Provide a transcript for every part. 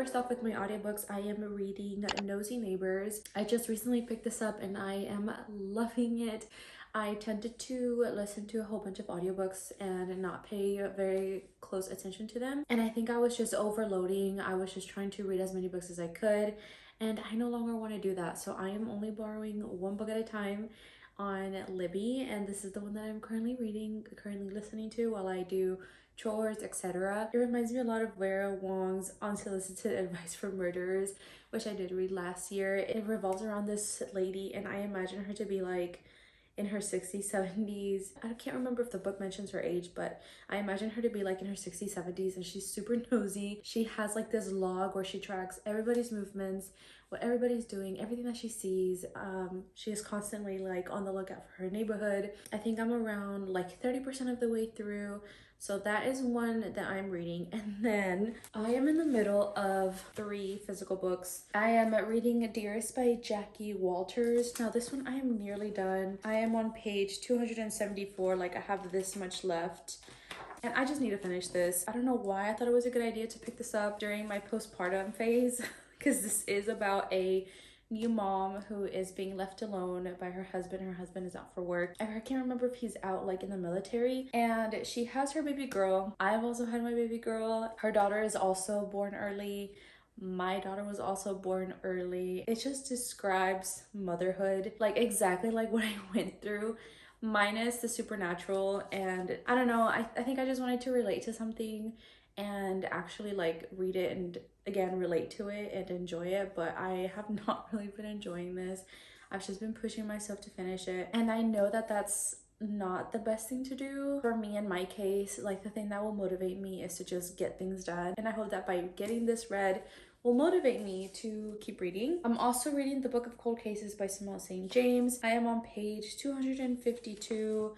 first off with my audiobooks, I am reading Nosey Neighbors. I just recently picked this up and I am loving it. I tended to listen to a whole bunch of audiobooks and not pay very close attention to them. And I think I was just overloading. I was just trying to read as many books as I could. And I no longer want to do that. So I am only borrowing one book at a time on Libby. And this is the one that I'm currently listening to while I do chores, etc. It reminds me a lot of Vera Wong's Unsolicited Advice for Murderers, which I did read last year. It revolves around this lady and I imagine her to be like in her 60s, 70s. I can't remember if the book mentions her age, but I imagine her to be like in her 60s, 70s, and she's super nosy. She has like this log where she tracks everybody's movements, what everybody's doing, everything that she sees. She is constantly like on the lookout for her neighborhood. I think I'm around like 30% of the way through. So that is one that I'm reading. And then I am in the middle of 3 physical books. I am reading Dearest by Jacquie Walters. Now this one I am nearly done. I am on page 274, like I have this much left. And I just need to finish this. I don't know why I thought it was a good idea to pick this up during my postpartum phase, because this is about a new mom who is being left alone by her husband. Her husband is out for work. I can't remember if he's out like in the military, and she has her baby girl. I've also had my baby girl. Her daughter is also born early. My daughter was also born early. It just describes motherhood, like exactly like what I went through, minus the supernatural. And I don't know, I think I just wanted to relate to something and actually like read it and again relate to it and enjoy it, but I have not really been enjoying this. I've just been pushing myself to finish it, and I know that that's not the best thing to do for me in my case. Like the thing that will motivate me is to just get things done, and I hope that by getting this read will motivate me to keep reading. I'm also reading the Book of Cold Cases by Simone St. James. I am on page 252.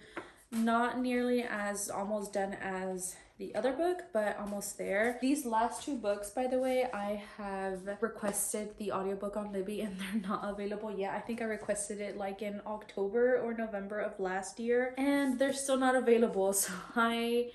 Not nearly as almost done as the other book, but almost there. These last 2 books, by the way, I have requested the audiobook on Libby and they're not available yet. I think I requested it like in October or November of last year and they're still not available. So I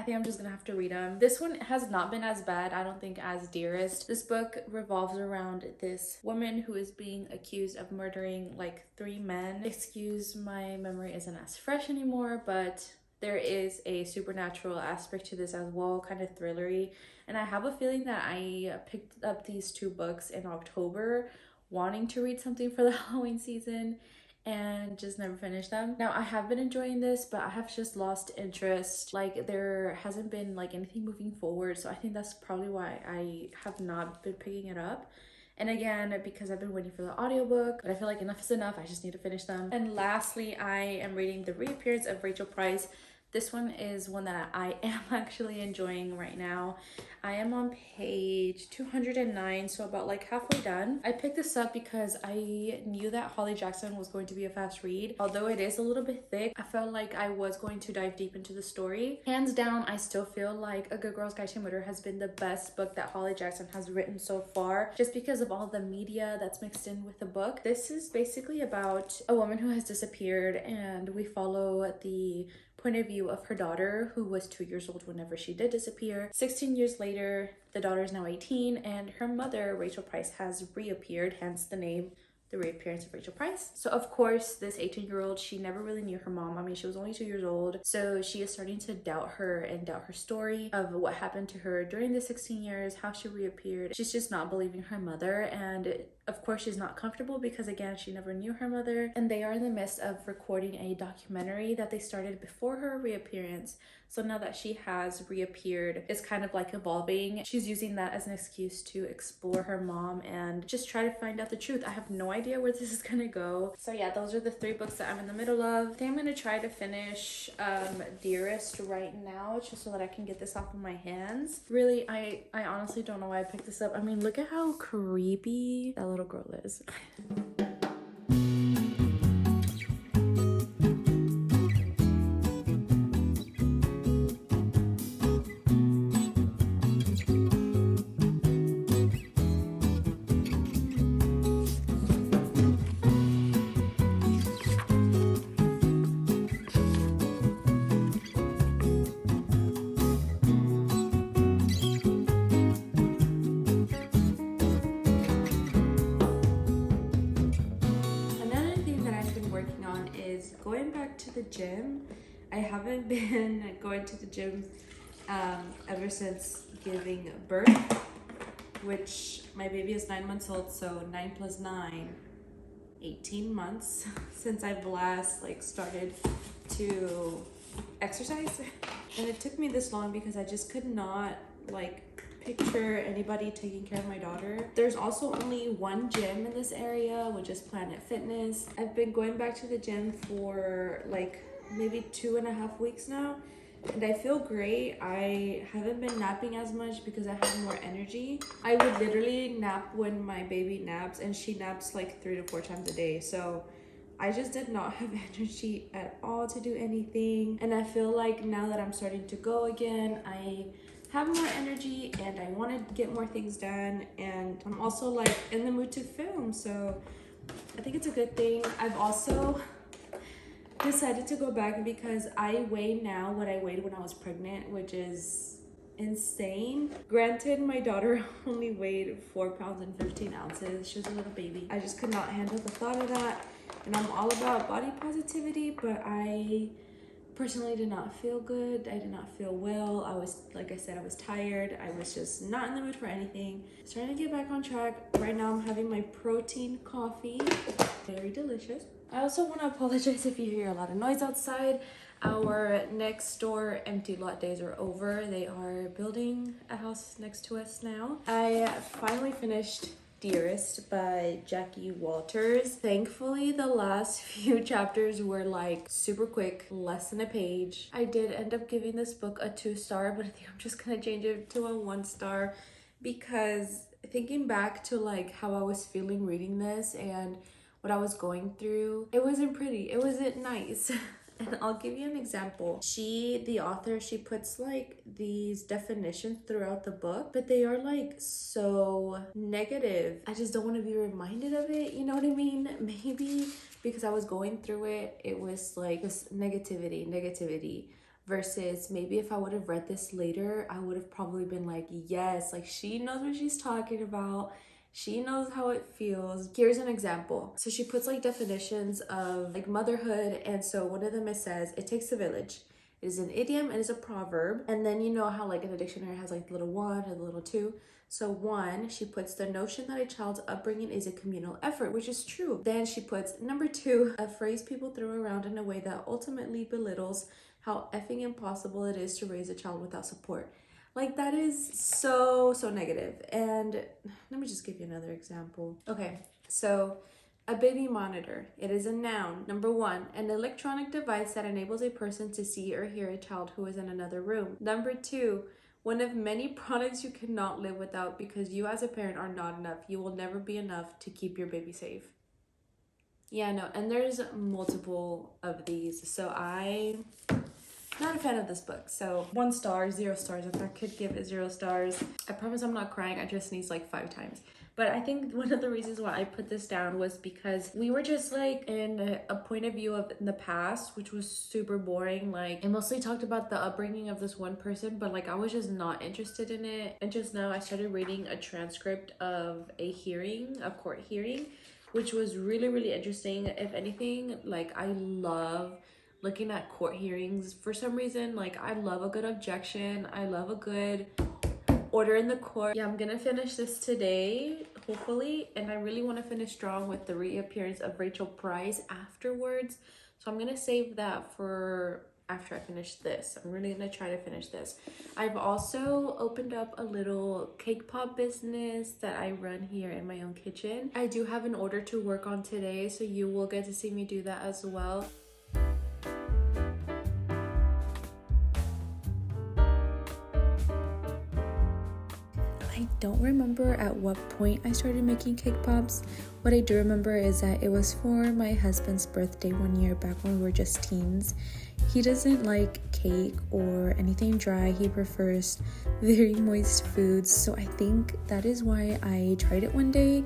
think I'm just gonna have to read them. This one has not been as bad, I don't think, as Dearest. This book revolves around this woman who is being accused of murdering like 3 men. Excuse my memory isn't as fresh anymore, but there is a supernatural aspect to this as well, kind of thrillery. And I have a feeling that I picked up these 2 books in October wanting to read something for the Halloween season and just never finished them. Now I have been enjoying this, but I have just lost interest. Like there hasn't been like anything moving forward, so I think that's probably why I have not been picking it up. And again, because I've been waiting for the audiobook, but I feel like enough is enough. I just need to finish them. And lastly, I am reading The Reappearance of Rachel Price. This one is one that I am actually enjoying right now. I am on page 209, so about like halfway done. I picked this up because I knew that Holly Jackson was going to be a fast read. Although it is a little bit thick, I felt like I was going to dive deep into the story. Hands down, I still feel like A Good Girl's Guide to Murder has been the best book that Holly Jackson has written so far, just because of all the media that's mixed in with the book. This is basically about a woman who has disappeared, and we follow the point of view of her daughter, who was 2 years old whenever she did disappear. 16 years later, the daughter is now 18 and her mother, Rachel Price, has reappeared, hence the name The Reappearance of Rachel Price. So of course, this 18-year-old, she never really knew her mom. I mean, she was only 2 years old. So she is starting to doubt her and doubt her story of what happened to her during the 16 years, how she reappeared. She's just not believing her mother. And of course, she's not comfortable because again, she never knew her mother. And they are in the midst of recording a documentary that they started before her reappearance. So now that she has reappeared, it's kind of like evolving. She's using that as an excuse to explore her mom and just try to find out the truth. I have no idea where this is gonna go. So yeah, those are the 3 books that I'm in the middle of. I think I'm gonna try to finish Dearest right now, just so that I can get this off of my hands. Really, I honestly don't know why I picked this up. I mean, look at how creepy that little girl is. going back to the gym. I haven't been going to the gym ever since giving birth, which my baby is 9 months old, so 9 plus 9, 18 months since I've last like started to exercise. And it took me this long because I just could not like picture anybody taking care of my daughter. There's also only one gym in this area, which is Planet Fitness. I've been going back to the gym for like maybe 2.5 weeks now, and I feel great. I haven't been napping as much because I have more energy. I would literally nap when my baby naps, and she naps like 3 to 4 times a day. So I just did not have energy at all to do anything. And I feel like now that I'm starting to go again, I have more energy and I want to get more things done. And I'm also like in the mood to film. So I think it's a good thing. I've also decided to go back because I weigh now what I weighed when I was pregnant, which is insane. Granted, my daughter only weighed 4 pounds and 15 ounces. She was a little baby. I just could not handle the thought of that. And I'm all about body positivity, but I personally did not feel good. I did not feel well. I was, like I said, I was tired. I was just not in the mood for anything. Starting to get back on track. Right now I'm having my protein coffee. Very delicious. I also want to apologize if you hear a lot of noise outside. Our next door empty lot days are over. They are building a house next to us now. I finally finished Dearest by Jacquie Walters. Thankfully, the last few chapters were like super quick, less than a page. I did end up giving this book a 2-star, but I think I'm just gonna change it to a 1-star because thinking back to like how I was feeling reading this and what I was going through, it wasn't pretty, it wasn't nice. And I'll give you an example. The author, she puts like these definitions throughout the book, but they are like so negative. I just don't want to be reminded of it, you know what I mean? Maybe because I was going through it, it was like this negativity. Versus maybe if I would have read this later, I would have probably been like, yes, like she knows what she's talking about. She knows how it feels. Here's an example. So she puts like definitions of like motherhood. And so one of them, it says, it takes a village. It is an idiom, it is a proverb. And then you know how like in the dictionary it has like the little 1 and the little 2. So 1, she puts the notion that a child's upbringing is a communal effort, which is true. Then she puts number 2, a phrase people throw around in a way that ultimately belittles how effing impossible it is to raise a child without support. Like that is so negative. And let me just give you another example. Okay, so a baby monitor. It is a noun. Number 1, an electronic device that enables a person to see or hear a child who is in another room. Number 2, one of many products you cannot live without because you as a parent are not enough. You will never be enough to keep your baby safe. Yeah, no, and there's multiple of these. So I'm not a fan of this book. So 1 star, 0 stars. If I could give it 0 stars, I promise I'm not crying. I just sneezed like 5 times. But I think one of the reasons why I put this down was because we were just like in a point of view of in the past, which was super boring. Like it mostly talked about the upbringing of this one person, but like I was just not interested in it. And just now I started reading a transcript of a court hearing, which was really interesting. If anything, like I love looking at court hearings for some reason. Like I love a good objection. I love a good order in the court. Yeah, I'm gonna finish this today, hopefully, and I really want to finish strong with the reappearance of Rachel Price afterwards. So I'm gonna save that for after I finish this. I'm really gonna try to finish this. I've also opened up a little cake pop business that I run here in my own kitchen. I do have an order to work on today, so you will get to see me do that as well. I don't remember at what point I started making cake pops. What I do remember is that it was for my husband's birthday one year back when we were just teens. He doesn't like cake or anything dry. He prefers very moist foods. So I think that is why I tried it one day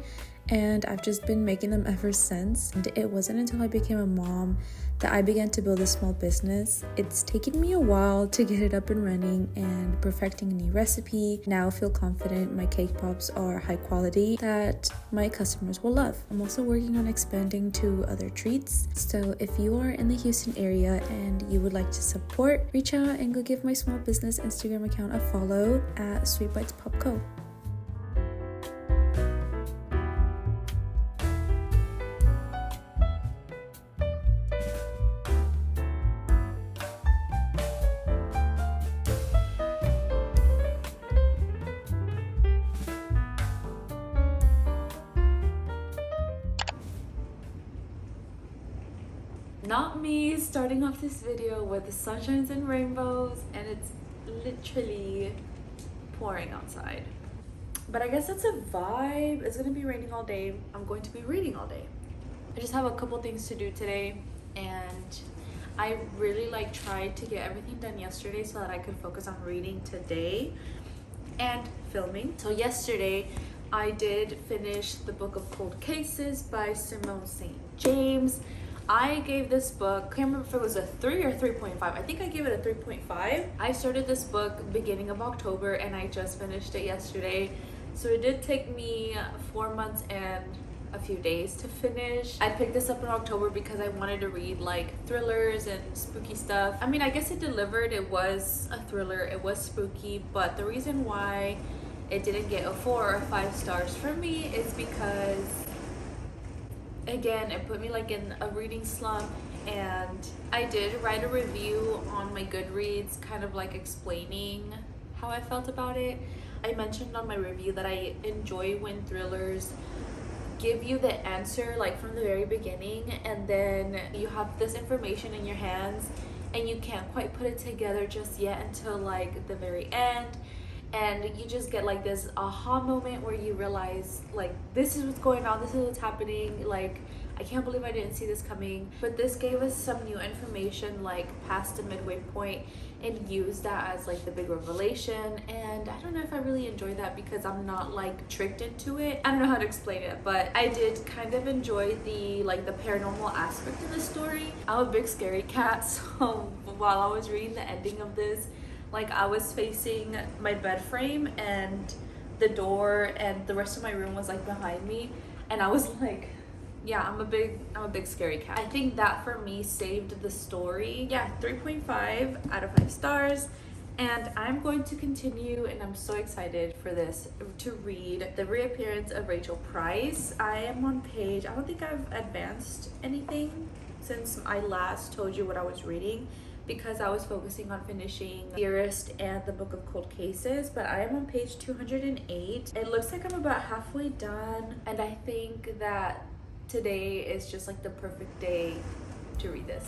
and I've just been making them ever since. And it wasn't until I became a mom that I began to build a small business. It's taken me a while to get it up and running and perfecting a new recipe. Now I feel confident my cake pops are high quality that my customers will love. I'm also working on expanding to other treats. So if you are in the Houston area and you would like to support, reach out and go give my small business Instagram account a follow at Sweet Bites Pop Co. Not me starting off this video with the sunshines and rainbows, and it's literally pouring outside. But I guess it's a vibe. It's gonna be raining all day. I'm going to be reading all day. I just have a couple things to do today, and I really tried to get everything done yesterday so that I could focus on reading today and filming. So yesterday I did finish the book of Cold Cases by Simone St. James. I gave this book, I can't remember if it was a 3 or 3.5. I think I gave it a 3.5. I started this book beginning of October and I just finished it yesterday. So it did take me 4 months and a few days to finish. I picked this up in October because I wanted to read thrillers and spooky stuff. I mean, I guess it delivered. It was a thriller, it was spooky, but the reason why it didn't get a 4 or 5 stars for me is because, again, it put me in a reading slump. And I did write a review on my Goodreads kind of explaining how I felt about it. I mentioned on my review that I enjoy when thrillers give you the answer from the very beginning, and then you have this information in your hands and you can't quite put it together just yet until the very end, and you just get this aha moment where you realize this is what's going on, this is what's happening, I can't believe I didn't see this coming. But this gave us some new information past the midway point and used that as the big revelation. And I don't know if I really enjoy that because I'm not tricked into it. I don't know how to explain it, but I did kind of enjoy the the paranormal aspect of the story. I'm a big scary cat, so while I was reading the ending of this, I was facing my bed frame and the door, and the rest of my room was behind me, and I was yeah, I'm a big scary cat. I think that for me saved the story. Yeah, 3.5 out of 5 stars. And I'm going to continue, and I'm so excited for this, to read The Reappearance of Rachel Price. I am on page, I don't think I've advanced anything since I last told you what I was reading, because I was focusing on finishing Dearest and the Book of Cold Cases, but I am on page 208. It looks like I'm about halfway done, and I think that today is just the perfect day to read this.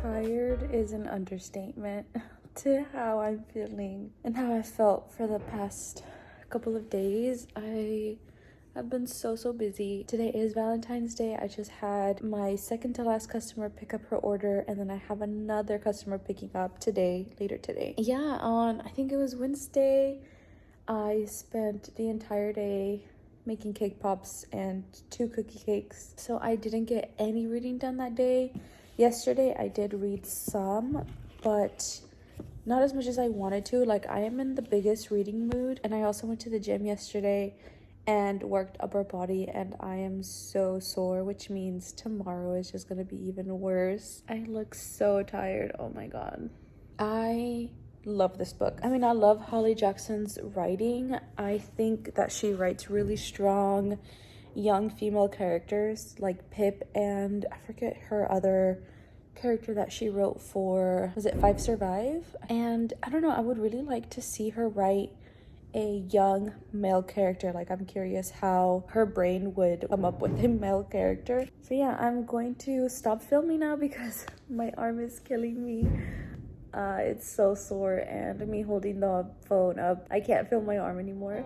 Tired is an understatement to how I'm feeling and how I felt for the past couple of days. I have been so busy. Today is Valentine's Day. I just had my second to last customer pick up her order, and then I have another customer picking up later today. Yeah, on I think it was Wednesday, I spent the entire day making cake pops and 2 cookie cakes. So I didn't get any reading done that day. Yesterday I did read some, but not as much as I wanted to. I am in the biggest reading mood, and I also went to the gym yesterday, and worked upper body, and I am so sore, which means tomorrow is just gonna be even worse. I look so tired. Oh my god. I love this book. I mean, I love Holly Jackson's writing. I think that she writes really strong young female characters like Pip, and I forget her other character that she wrote for, was it Five Survive? And I don't know, I would really like to see her write a young male character. Like, I'm curious how her brain would come up with a male character. So yeah, I'm going to stop filming now because my arm is killing me. It's so sore, and me holding the phone up, I can't feel my arm anymore.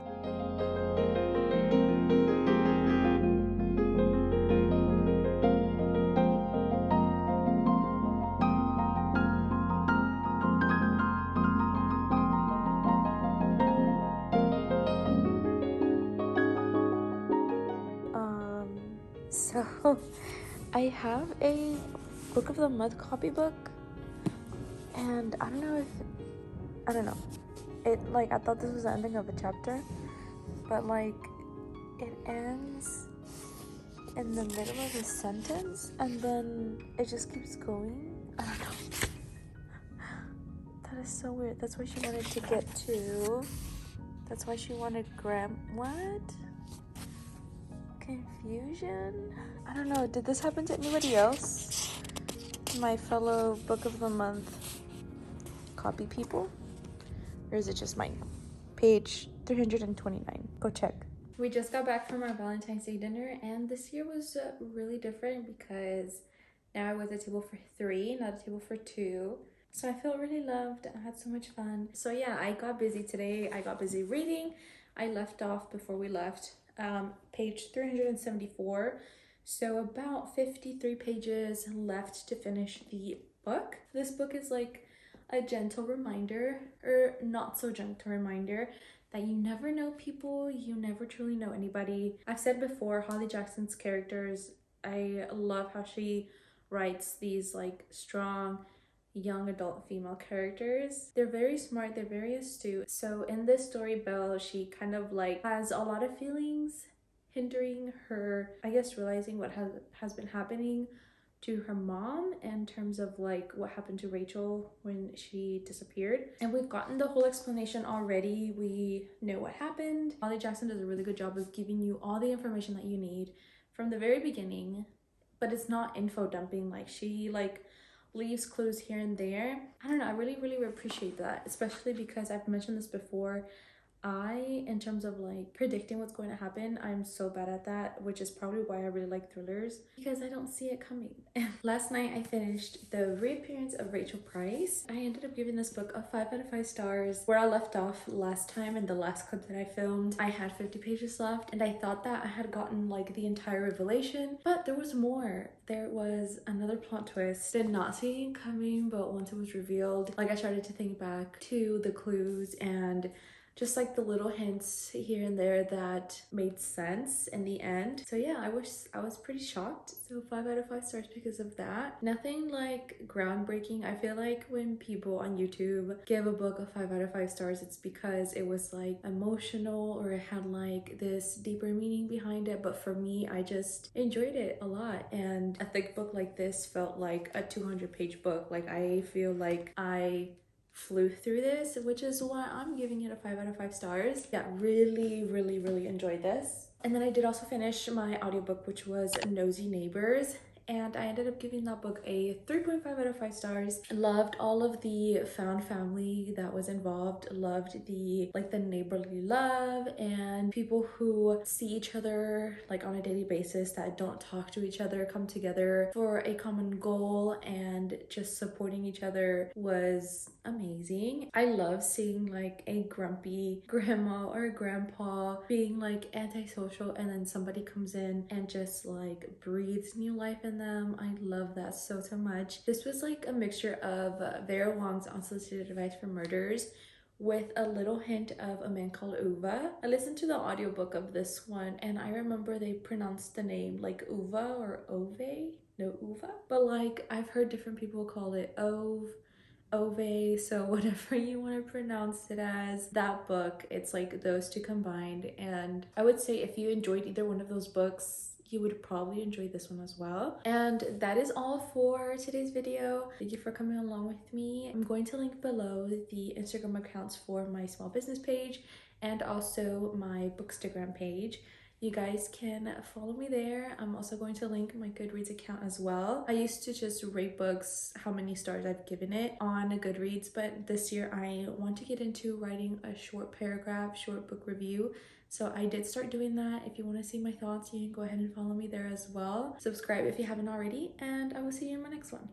So I have a book of the month copybook, and I don't know, it, like, I thought this was the ending of a chapter, but like it ends in the middle of a sentence and then it just keeps going. I don't know. That is so weird. That's why she wanted to get to. That's why she wanted what? Confusion? I don't know. Did this happen to anybody else? My fellow book of the month copy people? Or is it just mine? Page 329. Go check. We just got back from our Valentine's Day dinner, and this year was really different because now I was a table for 3, not a table for 2. So I feel really loved. I had so much fun. So yeah, I got busy today. I got busy reading. I left off before we left page 374. So about 53 pages left to finish the book. This book is like a gentle reminder, or not so gentle reminder, that you never know people, you never truly know anybody. I've said before, Holly Jackson's characters, I love how she writes these like strong young adult female characters. They're very smart, they're very astute. So in this story, Belle, she kind of like has a lot of feelings hindering her, I guess, realizing what has been happening to her mom in terms of like what happened to Rachel when she disappeared. And we've gotten the whole explanation already. We know what happened. Holly Jackson does a really good job of giving you all the information that you need from the very beginning, but it's not info dumping. Like, she like leaves clues here and there. I don't know, I really appreciate that, especially because I've mentioned this before. In terms of like predicting what's going to happen, I'm so bad at that, which is probably why I really like thrillers, because I don't see it coming. Last night I finished The Reappearance of Rachel Price. I ended up giving this book a 5 out of 5 stars. Where I left off last time in the last clip that I filmed, I had 50 pages left, and I thought that I had gotten like the entire revelation, but there was more. There was another plot twist. Did not see it coming, but once it was revealed, like, I started to think back to the clues and just like the little hints here and there that made sense in the end. So yeah, I was pretty shocked. So 5 out of 5 stars because of that. Nothing like groundbreaking. I feel like when people on YouTube give a book a 5 out of 5 stars, it's because it was like emotional or it had like this deeper meaning behind it. But for me, I just enjoyed it a lot. And a thick book like this felt like a 200-page book. Like, I feel like I flew through this, which is why I'm giving it a 5 out of 5 stars. Yeah, really enjoyed this. And then I did also finish my audiobook, which was Nosey Neighbors, and I ended up giving that book a 3.5 out of 5 stars. Loved all of the found family that was involved. Loved the like the neighborly love and people who see each other like on a daily basis that don't talk to each other come together for a common goal, and just supporting each other was amazing. I love seeing like a grumpy grandma or a grandpa being like antisocial, and then somebody comes in and just like breathes new life in them. I love that so much. This was like a mixture of Vera Wong's Unsolicited Advice for Murders with a little hint of a man called Uva. I listened to the audiobook of this one, and I remember they pronounced the name like Uva or Ove. No, Uva. But like, I've heard different people call it Ove, Ove, so whatever you want to pronounce it as, that book, it's like those two combined. And I would say if you enjoyed either one of those books, you would probably enjoy this one as well. And that is all for today's video. Thank you for coming along with me. I'm going to link below the Instagram accounts for my small business page and also my Bookstagram page. You guys can follow me there. I'm also going to link my Goodreads account as well. I used to just rate books, how many stars I've given it on Goodreads, but this year I want to get into writing a short paragraph, short book review. So I did start doing that. If you want to see my thoughts, you can go ahead and follow me there as well. Subscribe if you haven't already, and I will see you in my next one.